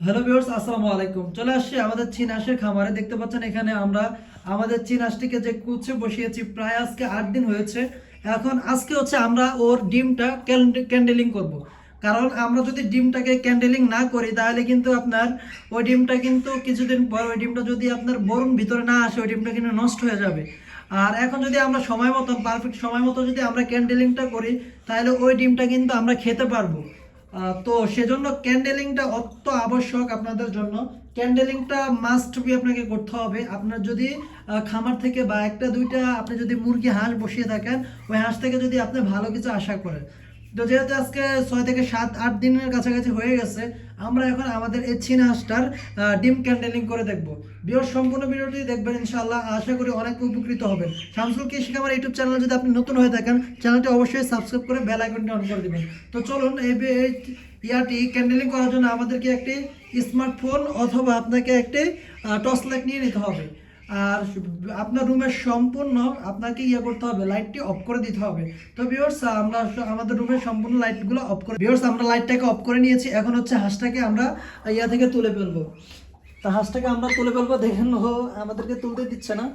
Hello viewers, আসসালামু আলাইকুম। চলে আসছি আমাদের চীন হাঁসের খামারে। দেখতে পাচ্ছেন এখানে আমরা আমাদের চীন হাঁসটিকে যে কুচে বসিয়েছি প্রায় আজকে 8 দিন হয়েছে। এখন আজকে হচ্ছে আমরা ওর ডিমটা ক্যান্ডেলিং করব। কারণ আমরা যদি ডিমটাকে ক্যান্ডেলিং না করি তাহলে কিন্তু আপনার ওই ডিমটা কিন্তু কিছুদিন পর ওই ডিমটা যদি আপনার বরুণ ভিতরে না আসে ওই ডিমটা কিন্তু নষ্ট হয়ে যাবে। আর এখন যদি আমরা সময় মতো পারফেক্ট সময় মতো যদি আমরা ক্যান্ডেলিংটা করি তাহলে ওই ডিমটা কিন্তু আমরা খেতে পারবো। তো সেজন্য ক্যান্ডেলিংটা অত আবশ্যক আপনাদের জন্য। ক্যান্ডেলিংটা মাস্ট বি আপনাকে করতে হবে। আপনার যদি খামার থেকে বা একটা দুইটা আপনি যদি মুরগি হাঁস বসিয়ে থাকেন, ওই হাঁস থেকে যদি আপনি ভালো কিছু আশা করেন। তো যেহেতু আজকে 6 থেকে 7-8 দিনের কাছাকাছি হয়ে গেছে, আমরা এখন আমাদের এই চীনা হাঁসটার ডিম ক্যান্ডেলিং করে দেখবো। সম্পূর্ণ ভিডিওটি দেখবেন, ইনশাআল্লাহ আশা করি অনেক উপকৃত হবেন। শামসুল কৃষি খামার ইউটিউব চ্যানেল যদি আপনি নতুন হয়ে থাকেন, চ্যানেলটি অবশ্যই সাবস্ক্রাইব করে বেল আইকনটি অন করে দিবেন। তো চলুন এই ইয়াটি ক্যান্ডেলিং করার জন্য আমাদেরকে একটি স্মার্টফোন অথবা আপনাকে একটি টর্চ লাইট নিয়ে নিতে হবে। আর আপনার রুমের সম্পূর্ণ আপনাকে করতে হবে, লাইটটি অফ করে দিতে হবে। তো ভিউয়ার্স, আমরা আমাদের রুমের সম্পূর্ণ লাইটগুলো অফ করে ভিউয়ার্স আমরা লাইটটাকে অফ করে নিয়েছি। এখন হচ্ছে হাঁসটাকে আমরা থেকে তুলে ফেলবো। তা হাঁসটাকে আমরা তুলে ফেলবো। দেখেন ও আমাদেরকে তুলতে দিচ্ছে না,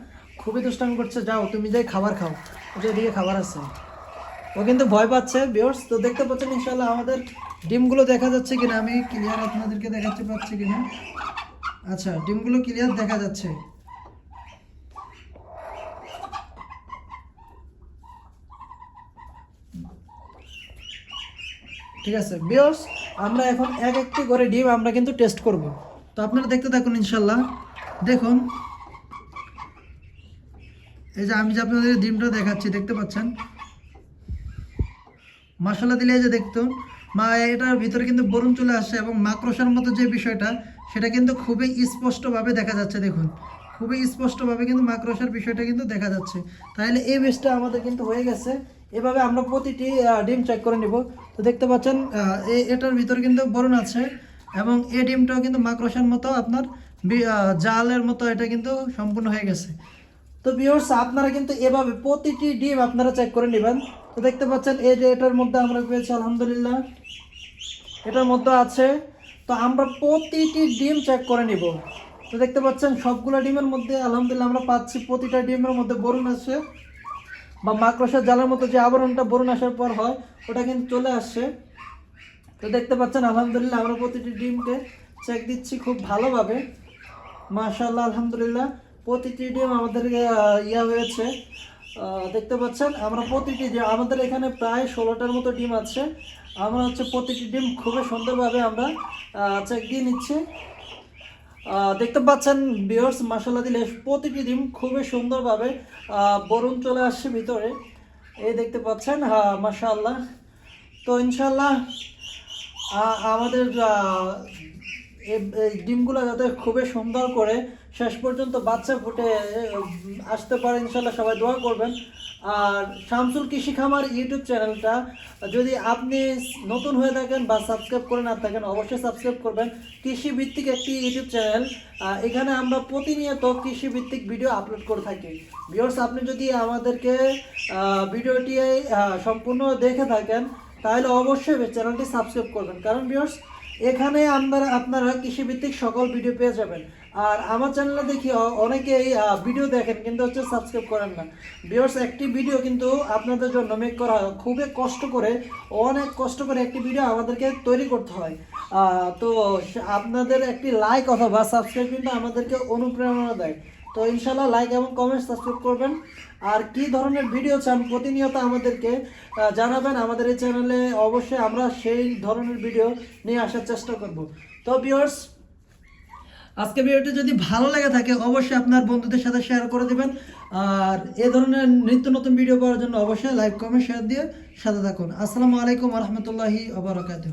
খুবই দুষ্টামি করছে। যাও তুমি যাই খাবার খাও, ওটা এদিকে খাবার আছে। ও কিন্তু ভয় পাচ্ছে ভিউয়ার্স। তো দেখতে পাচ্ছেন ইনশাআল্লাহ আমাদের ডিমগুলো দেখা যাচ্ছে কিনা, আমি ক্লিয়ার আপনাদেরকে দেখাতে পাচ্ছি কিনা। আচ্ছা, ডিমগুলো ক্লিয়ার দেখা যাচ্ছে। ঠিক আছে ভিউয়ার্স, আমরা এখন এক একটি করে ডিম আমরা কিন্তু টেস্ট করব। তো আপনারা দেখতে থাকুন ইনশাআল্লাহ। দেখুন এই যে আমি যে আপনাদের ডিমটা দেখাচ্ছি, দেখতে পাচ্ছেন মশলা দিলে এই যে দেখতুন এটার ভিতরে কিন্তু বরুণ চলে আসছে এবং মাকড়সার মতো যে বিষয়টা সেটা কিন্তু খুবই স্পষ্টভাবে দেখা যাচ্ছে। দেখুন খুবই স্পষ্টভাবে কিন্তু মাকড়সার বিষয়টা কিন্তু দেখা যাচ্ছে। তাহলে এই বেসটা আমাদের কিন্তু হয়ে গেছে। এভাবে আমরা প্রতিটি ডিম চেক করে নিব। তো দেখতে পাচ্ছেন এটার ভিতরে কিন্তু বরুণ আছে এবং এই ডিমটাও কিন্তু মাকড়সার মতো আপনার জালের মতো এটা কিন্তু সম্পূর্ণ হয়ে গেছে। তো ভিউয়ার্স, আপনারা কিন্তু এভাবে প্রতিটি ডিম আপনারা চেক করে নেবেন। তো দেখতে পাচ্ছেন এই যে এটার মধ্যে আমরা পেয়েছি আলহামদুলিল্লাহ, এটার মধ্যে আছে। তো আমরা প্রতিটি ডিম চেক করে নিব। তো দেখতে পাচ্ছেন সবগুলো ডিমের মধ্যে আলহামদুলিল্লাহ আমরা পাচ্ছি প্রতিটা ডিমের মধ্যে বরুণ আছে বা মাকড়সার জালের মতো যে আবরণটা বরুণ আসার পর হয় ওটা কিন্তু চলে আসছে। তো দেখতে পাচ্ছেন আলহামদুলিল্লাহ আমরা প্রতিটি ডিমকে চেক দিচ্ছি খুব ভালোভাবে। মাশাআল্লাহ আলহামদুলিল্লাহ প্রতিটি ডিম আমাদের হয়েছে। দেখতে পাচ্ছেন আমরা প্রতিটি ডিম আমাদের এখানে প্রায় 16টার মতো ডিম আছে। আমরা হচ্ছে প্রতিটি ডিম খুবই সুন্দরভাবে আমরা চেক দিয়ে নিচ্ছি। দেখতে পাচ্ছেন ভিউয়ার্স, মাশাআল্লাহ দিলে প্রতিটি ডিম খুবই সুন্দরভাবে বরুণ চলে আসছে ভিতরে। এই দেখতে পাচ্ছেন, হ্যাঁ মাশাআল্লাহ। তো ইনশাআল্লাহ আমাদের এই ডিমগুলো যাতে খুবই সুন্দর করে শেষ পর্যন্ত বাচ্চা ফুটে আসতে পারে, ইনশাল্লাহ সবাই দোয়া করবেন। আর শামসুল কৃষি খামার ইউটিউব চ্যানেলটা যদি আপনি নতুন হয়ে থাকেন বা সাবস্ক্রাইব করে না থাকেন অবশ্যই সাবস্ক্রাইব করবেন। কৃষি ভিত্তিক একটি ইউটিউব চ্যানেল, এখানে আমরা প্রতিনিয়ত কৃষি ভিত্তিক ভিডিও আপলোড করে থাকি। ভিউয়ার্স, আপনি যদি আমাদেরকে ভিডিওটি সম্পূর্ণ দেখে থাকেন তাহলে অবশ্যই চ্যানেলটি সাবস্ক্রাইব করবেন। কারণ ভিউয়ার্স, এখানে আপনারা কৃষিভিত্তিক সকল ভিডিও পেয়ে যাবেন। আর আমার চ্যানেলে দেখি অনেকেই ভিডিও দেখেন কিন্তু হচ্ছে সাবস্ক্রাইব করেন না। ভিউয়ার্স, একটি ভিডিও কিন্তু আপনাদের জন্য মেক করা হয় খুবই কষ্ট করে, অনেক কষ্ট করে একটি ভিডিও আমাদেরকে তৈরি করতে হয়। তো আপনাদের একটি লাইক অথবা সাবস্ক্রাইব কিন্তু আমাদেরকে অনুপ্রেরণা দেয়। তো ইনশাল্লাহ লাইক এবং কমেন্ট সাবস্ক্রাইব করবেন। আর কি ধরনের ভিডিও চান প্রতিনিয়ত আমাদেরকে জানাবেন। আমাদের এই চ্যানেলে অবশ্যই আমরা সেই ধরনের ভিডিও নিয়ে আসার চেষ্টা করব। তো ভিউয়ার্স, আজকে ভিডিওটি যদি ভালো লেগে থাকে অবশ্যই আপনার বন্ধুদের সাথে শেয়ার করে দেবেন। আর এই ধরনের নিত্য নতুন ভিডিও পাওয়ার জন্য অবশ্যই লাইক কমেন্ট শেয়ার দিয়ে সাথে থাকুন। আসসালামু আলাইকুম ওয়া রাহমাতুল্লাহি ওয়া বারাকাতুহু।